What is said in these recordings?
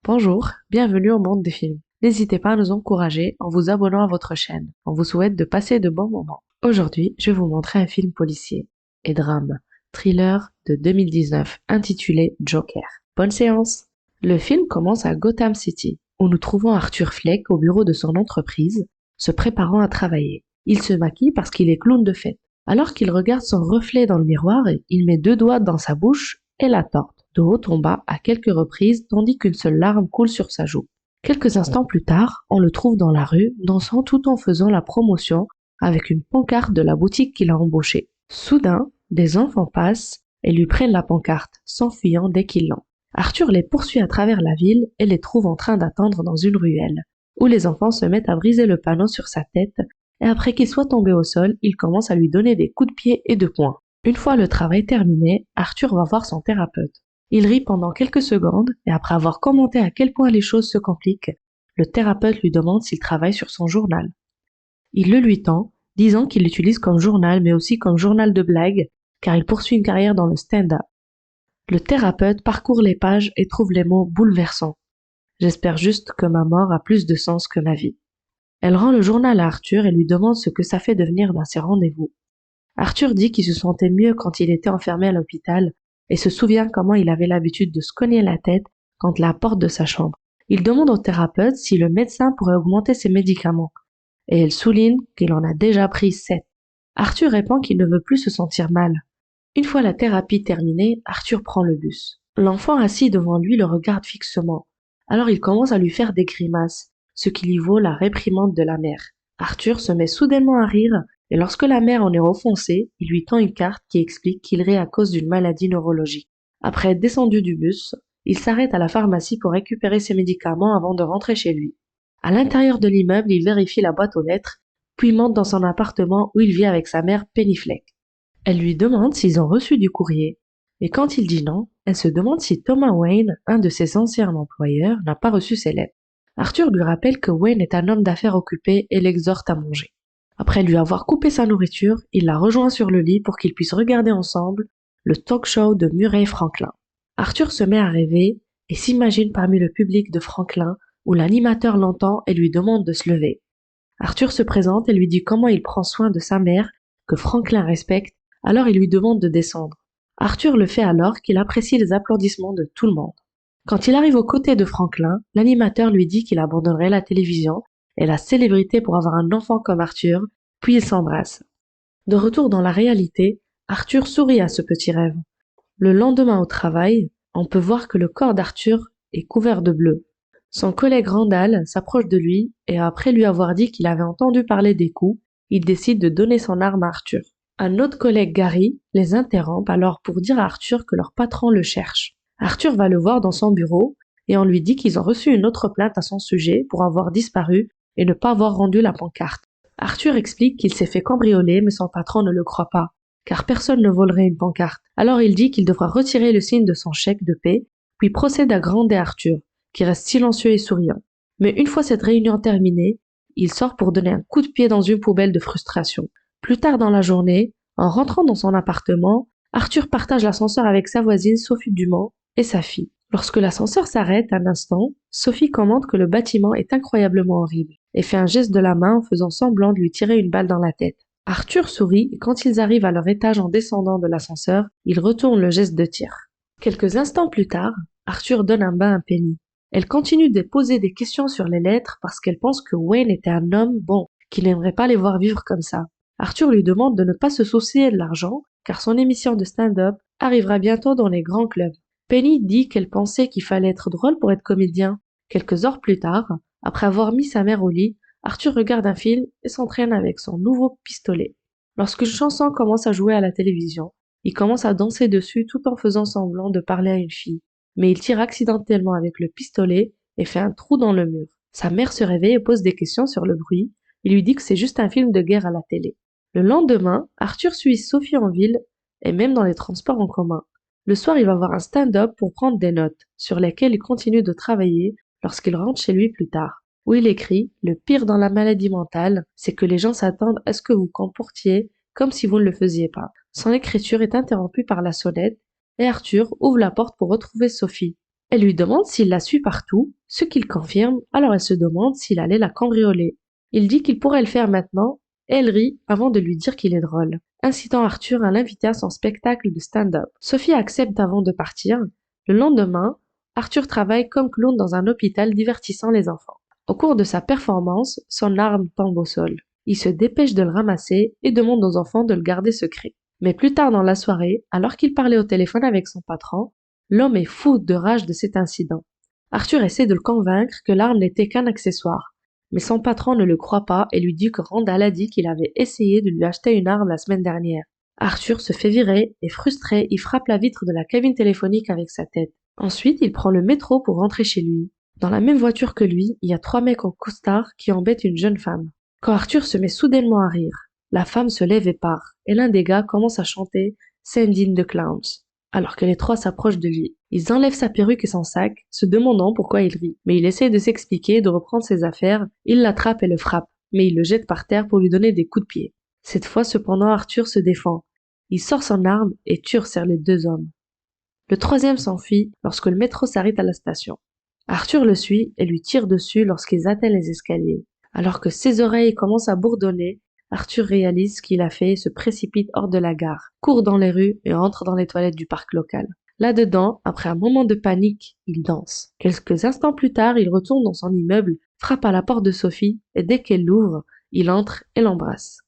Bonjour, bienvenue au monde des films. N'hésitez pas à nous encourager en vous abonnant à votre chaîne. On vous souhaite de passer de bons moments. Aujourd'hui, je vais vous montrer un film policier et drame, thriller de 2019 intitulé Joker. Bonne séance! Le film commence à Gotham City, où nous trouvons Arthur Fleck au bureau de son entreprise, se préparant à travailler. Il se maquille parce qu'il est clown de fête. Alors qu'il regarde son reflet dans le miroir, il met deux doigts dans sa bouche et la torte de haut en bas à quelques reprises tandis qu'une seule larme coule sur sa joue. Quelques instants plus tard, on le trouve dans la rue, dansant tout en faisant la promotion avec une pancarte de la boutique qu'il a embauchée. Soudain, des enfants passent et lui prennent la pancarte, s'enfuyant dès qu'ils l'ont. Arthur les poursuit à travers la ville et les trouve en train d'attendre dans une ruelle, où les enfants se mettent à briser le panneau sur sa tête et après qu'il soit tombé au sol, ils commencent à lui donner des coups de pied et de poing. Une fois le travail terminé, Arthur va voir son thérapeute. Il rit pendant quelques secondes et après avoir commenté à quel point les choses se compliquent, le thérapeute lui demande s'il travaille sur son journal. Il le lui tend, disant qu'il l'utilise comme journal mais aussi comme journal de blagues car il poursuit une carrière dans le stand-up. Le thérapeute parcourt les pages et trouve les mots bouleversants. J'espère juste que ma mort a plus de sens que ma vie. Elle rend le journal à Arthur et lui demande ce que ça fait de venir dans ses rendez-vous. Arthur dit qu'il se sentait mieux quand il était enfermé à l'hôpital et se souvient comment il avait l'habitude de se cogner la tête contre la porte de sa chambre. Il demande au thérapeute si le médecin pourrait augmenter ses médicaments, et elle souligne qu'il en a déjà pris 7. Arthur répond qu'il ne veut plus se sentir mal. Une fois la thérapie terminée, Arthur prend le bus. L'enfant assis devant lui le regarde fixement. Alors il commence à lui faire des grimaces, ce qui lui vaut la réprimande de la mère. Arthur se met soudainement à rire et lorsque la mère en est offensée, il lui tend une carte qui explique qu'il rit à cause d'une maladie neurologique. Après être descendu du bus, il s'arrête à la pharmacie pour récupérer ses médicaments avant de rentrer chez lui. À l'intérieur de l'immeuble, il vérifie la boîte aux lettres, puis monte dans son appartement où il vit avec sa mère Penny Fleck. Elle lui demande s'ils ont reçu du courrier, et quand il dit non, elle se demande si Thomas Wayne, un de ses anciens employeurs, n'a pas reçu ses lettres. Arthur lui rappelle que Wayne est un homme d'affaires occupé et l'exhorte à manger. Après lui avoir coupé sa nourriture, il la rejoint sur le lit pour qu'ils puissent regarder ensemble le talk show de Murray Franklin. Arthur se met à rêver et s'imagine parmi le public de Franklin où l'animateur l'entend et lui demande de se lever. Arthur se présente et lui dit comment il prend soin de sa mère, que Franklin respecte, alors il lui demande de descendre. Arthur le fait alors qu'il apprécie les applaudissements de tout le monde. Quand il arrive aux côtés de Franklin, l'animateur lui dit qu'il abandonnerait la télévision et la célébrité pour avoir un enfant comme Arthur, puis ils s'embrassent. De retour dans la réalité, Arthur sourit à ce petit rêve. Le lendemain au travail, on peut voir que le corps d'Arthur est couvert de bleu. Son collègue Randall s'approche de lui et après lui avoir dit qu'il avait entendu parler des coups, il décide de donner son arme à Arthur. Un autre collègue Gary les interrompt alors pour dire à Arthur que leur patron le cherche. Arthur va le voir dans son bureau et on lui dit qu'ils ont reçu une autre plainte à son sujet pour avoir disparu et ne pas avoir rendu la pancarte. Arthur explique qu'il s'est fait cambrioler mais son patron ne le croit pas, car personne ne volerait une pancarte. Alors il dit qu'il devra retirer le signe de son chèque de paie, puis procède à gronder Arthur, qui reste silencieux et souriant. Mais une fois cette réunion terminée, il sort pour donner un coup de pied dans une poubelle de frustration. Plus tard dans la journée, en rentrant dans son appartement, Arthur partage l'ascenseur avec sa voisine Sophie Dumont et sa fille. Lorsque l'ascenseur s'arrête un instant, Sophie commente que le bâtiment est incroyablement horrible et fait un geste de la main en faisant semblant de lui tirer une balle dans la tête. Arthur sourit et quand ils arrivent à leur étage en descendant de l'ascenseur, il retourne le geste de tir. Quelques instants plus tard, Arthur donne un bain à Penny. Elle continue de poser des questions sur les lettres parce qu'elle pense que Wayne était un homme bon, qui n'aimerait pas les voir vivre comme ça. Arthur lui demande de ne pas se soucier de l'argent car son émission de stand-up arrivera bientôt dans les grands clubs. Penny dit qu'elle pensait qu'il fallait être drôle pour être comédien. Quelques heures plus tard, après avoir mis sa mère au lit, Arthur regarde un film et s'entraîne avec son nouveau pistolet. Lorsqu'une chanson commence à jouer à la télévision, il commence à danser dessus tout en faisant semblant de parler à une fille. Mais il tire accidentellement avec le pistolet et fait un trou dans le mur. Sa mère se réveille et pose des questions sur le bruit. Il lui dit que c'est juste un film de guerre à la télé. Le lendemain, Arthur suit Sophie en ville et même dans les transports en commun. Le soir, il va voir un stand-up pour prendre des notes, sur lesquelles il continue de travailler lorsqu'il rentre chez lui plus tard, où il écrit « Le pire dans la maladie mentale, c'est que les gens s'attendent à ce que vous comportiez comme si vous ne le faisiez pas. » Son écriture est interrompue par la sonnette et Arthur ouvre la porte pour retrouver Sophie. Elle lui demande s'il la suit partout, ce qu'il confirme, alors elle se demande s'il allait la cambrioler. Il dit qu'il pourrait le faire maintenant, et elle rit avant de lui dire qu'il est drôle, incitant Arthur à l'inviter à son spectacle de stand-up. Sophie accepte avant de partir. Le lendemain, Arthur travaille comme clown dans un hôpital divertissant les enfants. Au cours de sa performance, son arme tombe au sol. Il se dépêche de le ramasser et demande aux enfants de le garder secret. Mais plus tard dans la soirée, alors qu'il parlait au téléphone avec son patron, l'homme est fou de rage de cet incident. Arthur essaie de le convaincre que l'arme n'était qu'un accessoire, mais son patron ne le croit pas et lui dit que Randall a dit qu'il avait essayé de lui acheter une arme la semaine dernière. Arthur se fait virer et frustré, il frappe la vitre de la cabine téléphonique avec sa tête. Ensuite, il prend le métro pour rentrer chez lui. Dans la même voiture que lui, il y a 3 mecs en costard qui embêtent une jeune femme. Quand Arthur se met soudainement à rire, la femme se lève et part, et l'un des gars commence à chanter Sending the Clowns, alors que les trois s'approchent de lui. Ils enlèvent sa perruque et son sac, se demandant pourquoi il rit. Mais il essaie de s'expliquer et de reprendre ses affaires, il l'attrape et le frappe, mais il le jette par terre pour lui donner des coups de pied. Cette fois cependant Arthur se défend. Il sort son arme et tue sur les 2 hommes. Le troisième s'enfuit lorsque le métro s'arrête à la station. Arthur le suit et lui tire dessus lorsqu'ils atteignent les escaliers. Alors que ses oreilles commencent à bourdonner, Arthur réalise ce qu'il a fait et se précipite hors de la gare, court dans les rues et entre dans les toilettes du parc local. Là-dedans, après un moment de panique, il danse. Quelques instants plus tard, il retourne dans son immeuble, frappe à la porte de Sophie et dès qu'elle l'ouvre, il entre et l'embrasse.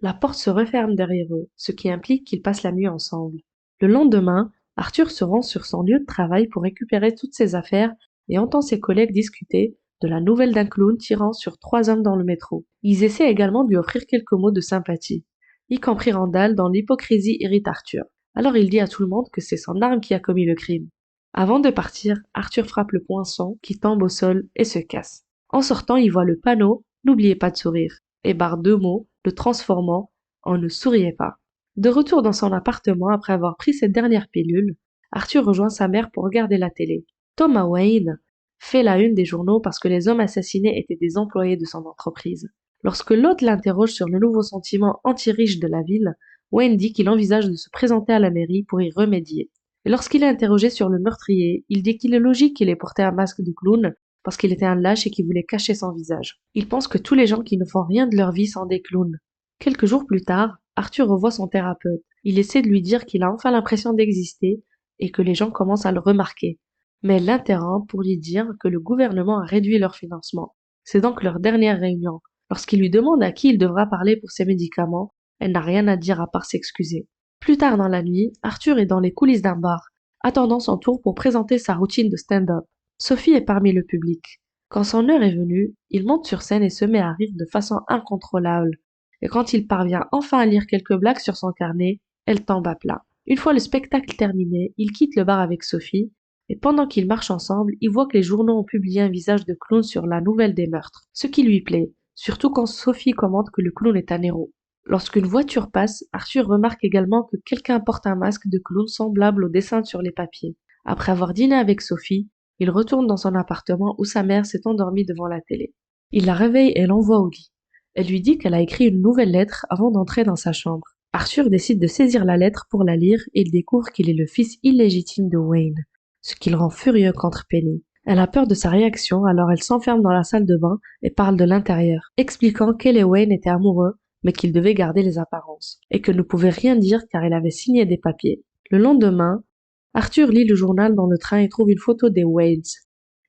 La porte se referme derrière eux, ce qui implique qu'ils passent la nuit ensemble. Le lendemain, Arthur se rend sur son lieu de travail pour récupérer toutes ses affaires et entend ses collègues discuter de la nouvelle d'un clown tirant sur 3 hommes dans le métro. Ils essaient également de lui offrir quelques mots de sympathie, y compris Randall dont l'hypocrisie irrite Arthur. Alors il dit à tout le monde que c'est son arme qui a commis le crime. Avant de partir, Arthur frappe le poinçon qui tombe au sol et se casse. En sortant, il voit le panneau « N'oubliez pas de sourire » et barre 2 mots, le transformant en « Ne souriez pas ». De retour dans son appartement après avoir pris cette dernière pilule, Arthur rejoint sa mère pour regarder la télé. Thomas Wayne fait la une des journaux parce que les hommes assassinés étaient des employés de son entreprise. Lorsque l'hôte l'interroge sur le nouveau sentiment anti-riche de la ville, Wayne dit qu'il envisage de se présenter à la mairie pour y remédier. Et lorsqu'il est interrogé sur le meurtrier, il dit qu'il est logique qu'il ait porté un masque de clown parce qu'il était un lâche et qu'il voulait cacher son visage. Il pense que tous les gens qui ne font rien de leur vie sont des clowns. Quelques jours plus tard, Arthur revoit son thérapeute. Il essaie de lui dire qu'il a enfin l'impression d'exister et que les gens commencent à le remarquer. Mais elle l'interrompt pour lui dire que le gouvernement a réduit leur financement. C'est donc leur dernière réunion. Lorsqu'il lui demande à qui il devra parler pour ses médicaments, elle n'a rien à dire à part s'excuser. Plus tard dans la nuit, Arthur est dans les coulisses d'un bar, attendant son tour pour présenter sa routine de stand-up. Sophie est parmi le public. Quand son heure est venue, il monte sur scène et se met à rire de façon incontrôlable. Et quand il parvient enfin à lire quelques blagues sur son carnet, elle tombe à plat. Une fois le spectacle terminé, il quitte le bar avec Sophie, et pendant qu'ils marchent ensemble, il voit que les journaux ont publié un visage de clown sur la nouvelle des meurtres, ce qui lui plaît, surtout quand Sophie commente que le clown est un héros. Lorsqu'une voiture passe, Arthur remarque également que quelqu'un porte un masque de clown semblable au dessin sur les papiers. Après avoir dîné avec Sophie, il retourne dans son appartement où sa mère s'est endormie devant la télé. Il la réveille et l'envoie au lit. Elle lui dit qu'elle a écrit une nouvelle lettre avant d'entrer dans sa chambre. Arthur décide de saisir la lettre pour la lire et il découvre qu'il est le fils illégitime de Wayne, ce qui le rend furieux contre Penny. Elle a peur de sa réaction, alors elle s'enferme dans la salle de bain et parle de l'intérieur, expliquant qu'elle et Wayne étaient amoureux, mais qu'ils devaient garder les apparences, et que ne pouvait rien dire car il avait signé des papiers. Le lendemain, Arthur lit le journal dans le train et trouve une photo des Waynes,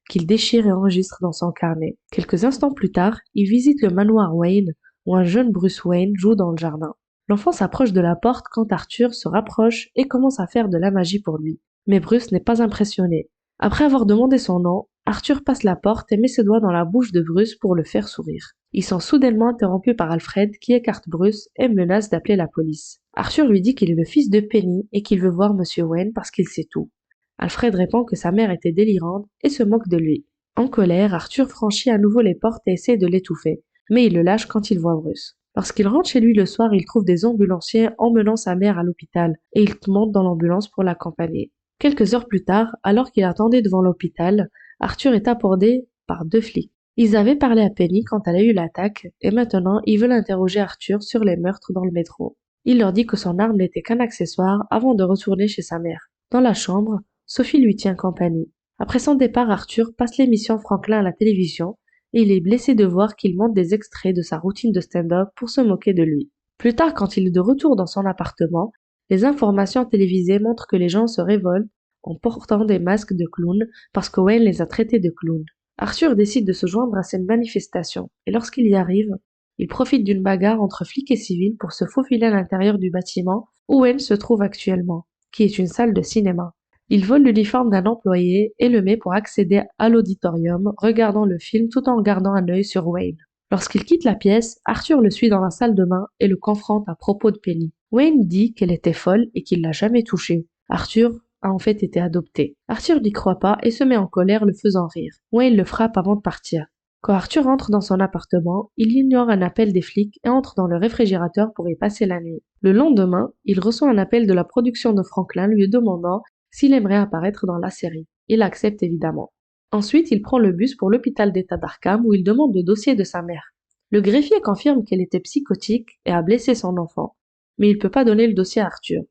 qu'il déchire et enregistre dans son carnet. Quelques instants plus tard, il visite le manoir Wayne, où un jeune Bruce Wayne joue dans le jardin. L'enfant s'approche de la porte quand Arthur se rapproche et commence à faire de la magie pour lui. Mais Bruce n'est pas impressionné. Après avoir demandé son nom, Arthur passe la porte et met ses doigts dans la bouche de Bruce pour le faire sourire. Ils sont soudainement interrompus par Alfred qui écarte Bruce et menace d'appeler la police. Arthur lui dit qu'il est le fils de Penny et qu'il veut voir Monsieur Wayne parce qu'il sait tout. Alfred répond que sa mère était délirante et se moque de lui. En colère, Arthur franchit à nouveau les portes et essaie de l'étouffer, mais il le lâche quand il voit Bruce. Lorsqu'il rentre chez lui le soir, il trouve des ambulanciers emmenant sa mère à l'hôpital et il monte dans l'ambulance pour l'accompagner. Quelques heures plus tard, alors qu'il attendait devant l'hôpital, Arthur est abordé par 2 flics. Ils avaient parlé à Penny quand elle a eu l'attaque et maintenant ils veulent interroger Arthur sur les meurtres dans le métro. Il leur dit que son arme n'était qu'un accessoire avant de retourner chez sa mère. Dans la chambre, Sophie lui tient compagnie. Après son départ, Arthur passe l'émission Franklin à la télévision et il est blessé de voir qu'il montre des extraits de sa routine de stand-up pour se moquer de lui. Plus tard, quand il est de retour dans son appartement, les informations télévisées montrent que les gens se révoltent en portant des masques de clowns parce que Wayne les a traités de clowns. Arthur décide de se joindre à cette manifestation et lorsqu'il y arrive, il profite d'une bagarre entre flics et civils pour se faufiler à l'intérieur du bâtiment où Wayne se trouve actuellement, qui est une salle de cinéma. Il vole l'uniforme d'un employé et le met pour accéder à l'auditorium, regardant le film tout en gardant un œil sur Wayne. Lorsqu'il quitte la pièce, Arthur le suit dans la salle de bain et le confronte à propos de Penny. Wayne dit qu'elle était folle et qu'il l'a jamais touchée. Arthur a en fait été adopté. Arthur n'y croit pas et se met en colère, le faisant rire. Wayne le frappe avant de partir. Quand Arthur entre dans son appartement, il ignore un appel des flics et entre dans le réfrigérateur pour y passer la nuit. Le lendemain, il reçoit un appel de la production de Franklin lui demandant s'il aimerait apparaître dans la série. Il accepte évidemment. Ensuite, il prend le bus pour l'hôpital d'État d'Arkham où il demande le dossier de sa mère. Le greffier confirme qu'elle était psychotique et a blessé son enfant, mais il ne peut pas donner le dossier à Arthur.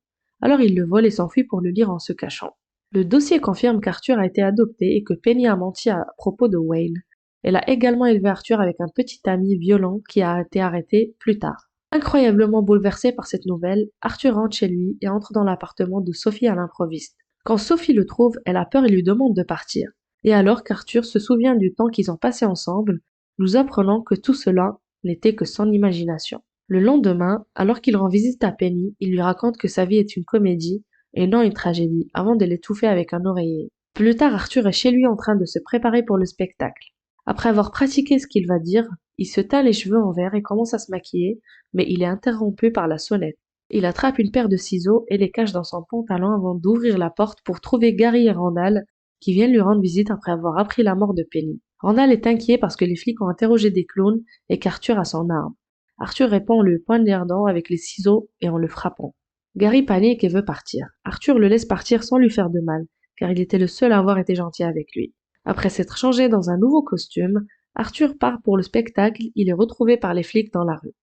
Alors il le vole et s'enfuit pour le lire en se cachant. Le dossier confirme qu'Arthur a été adopté et que Penny a menti à propos de Wayne. Elle a également élevé Arthur avec un petit ami violent qui a été arrêté plus tard. Incroyablement bouleversé par cette nouvelle, Arthur rentre chez lui et entre dans l'appartement de Sophie à l'improviste. Quand Sophie le trouve, elle a peur et lui demande de partir. Et alors qu'Arthur se souvient du temps qu'ils ont passé ensemble, nous apprenons que tout cela n'était que son imagination. Le lendemain, alors qu'il rend visite à Penny, il lui raconte que sa vie est une comédie et non une tragédie, avant de l'étouffer avec un oreiller. Plus tard, Arthur est chez lui en train de se préparer pour le spectacle. Après avoir pratiqué ce qu'il va dire, il se teint les cheveux en vert et commence à se maquiller, mais il est interrompu par la sonnette. Il attrape une paire de ciseaux et les cache dans son pantalon avant d'ouvrir la porte pour trouver Gary et Randall qui viennent lui rendre visite après avoir appris la mort de Penny. Randall est inquiet parce que les flics ont interrogé des clowns et qu'Arthur a son arme. Arthur répond en le poignardant avec les ciseaux et en le frappant. Gary panique et veut partir. Arthur le laisse partir sans lui faire de mal, car il était le seul à avoir été gentil avec lui. Après s'être changé dans un nouveau costume, Arthur part pour le spectacle, il est retrouvé par les flics dans la rue.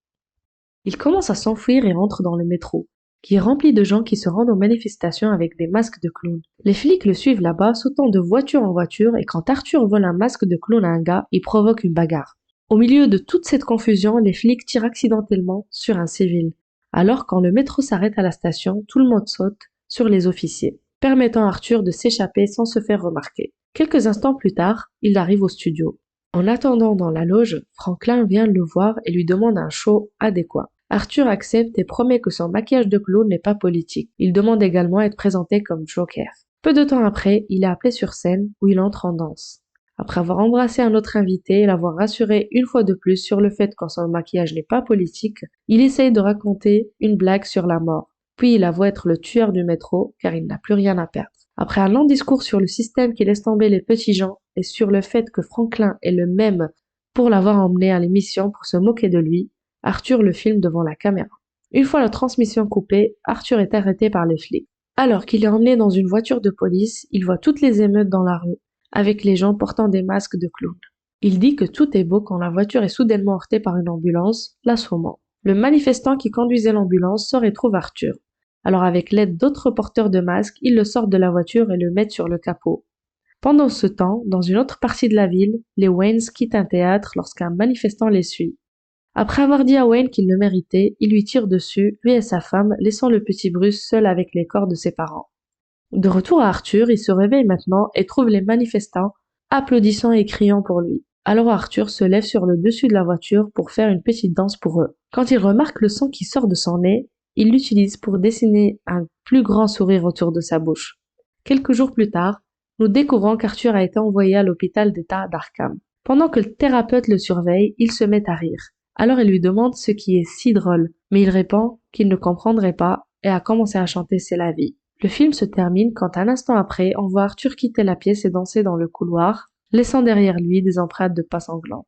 Il commence à s'enfuir et entre dans le métro, qui est rempli de gens qui se rendent aux manifestations avec des masques de clown. Les flics le suivent là-bas, sautant de voiture en voiture, et quand Arthur vole un masque de clown à un gars, il provoque une bagarre. Au milieu de toute cette confusion, les flics tirent accidentellement sur un civil. Alors quand le métro s'arrête à la station, tout le monde saute sur les officiers, permettant à Arthur de s'échapper sans se faire remarquer. Quelques instants plus tard, il arrive au studio. En attendant dans la loge, Franklin vient le voir et lui demande un show adéquat. Arthur accepte et promet que son maquillage de clown n'est pas politique. Il demande également à être présenté comme Joker. Peu de temps après, il est appelé sur scène où il entre en danse. Après avoir embrassé un autre invité et l'avoir rassuré une fois de plus sur le fait que son maquillage n'est pas politique, il essaye de raconter une blague sur la mort. Puis il avoue être le tueur du métro car il n'a plus rien à perdre. Après un long discours sur le système qui laisse tomber les petits gens et sur le fait que Franklin est le même pour l'avoir emmené à l'émission pour se moquer de lui, Arthur le filme devant la caméra. Une fois la transmission coupée, Arthur est arrêté par les flics. Alors qu'il est emmené dans une voiture de police, il voit toutes les émeutes dans la rue, avec les gens portant des masques de clown. Il dit que tout est beau quand la voiture est soudainement heurtée par une ambulance, l'assommant. Le manifestant qui conduisait l'ambulance sort et trouve Arthur. Alors avec l'aide d'autres porteurs de masques, ils le sortent de la voiture et le mettent sur le capot. Pendant ce temps, dans une autre partie de la ville, les Waynes quittent un théâtre lorsqu'un manifestant les suit. Après avoir dit à Wayne qu'il le méritait, il lui tire dessus, lui et sa femme, laissant le petit Bruce seul avec les corps de ses parents. De retour à Arthur, il se réveille maintenant et trouve les manifestants applaudissant et criant pour lui. Alors Arthur se lève sur le dessus de la voiture pour faire une petite danse pour eux. Quand il remarque le sang qui sort de son nez, il l'utilise pour dessiner un plus grand sourire autour de sa bouche. Quelques jours plus tard, nous découvrons qu'Arthur a été envoyé à l'hôpital d'État d'Arkham. Pendant que le thérapeute le surveille, il se met à rire. Alors il lui demande ce qui est si drôle, mais il répond qu'il ne comprendrait pas et a commencé à chanter C'est la vie. Le film se termine quand un instant après, on voit Arthur quitter la pièce et danser dans le couloir, laissant derrière lui des empreintes de pas sanglants.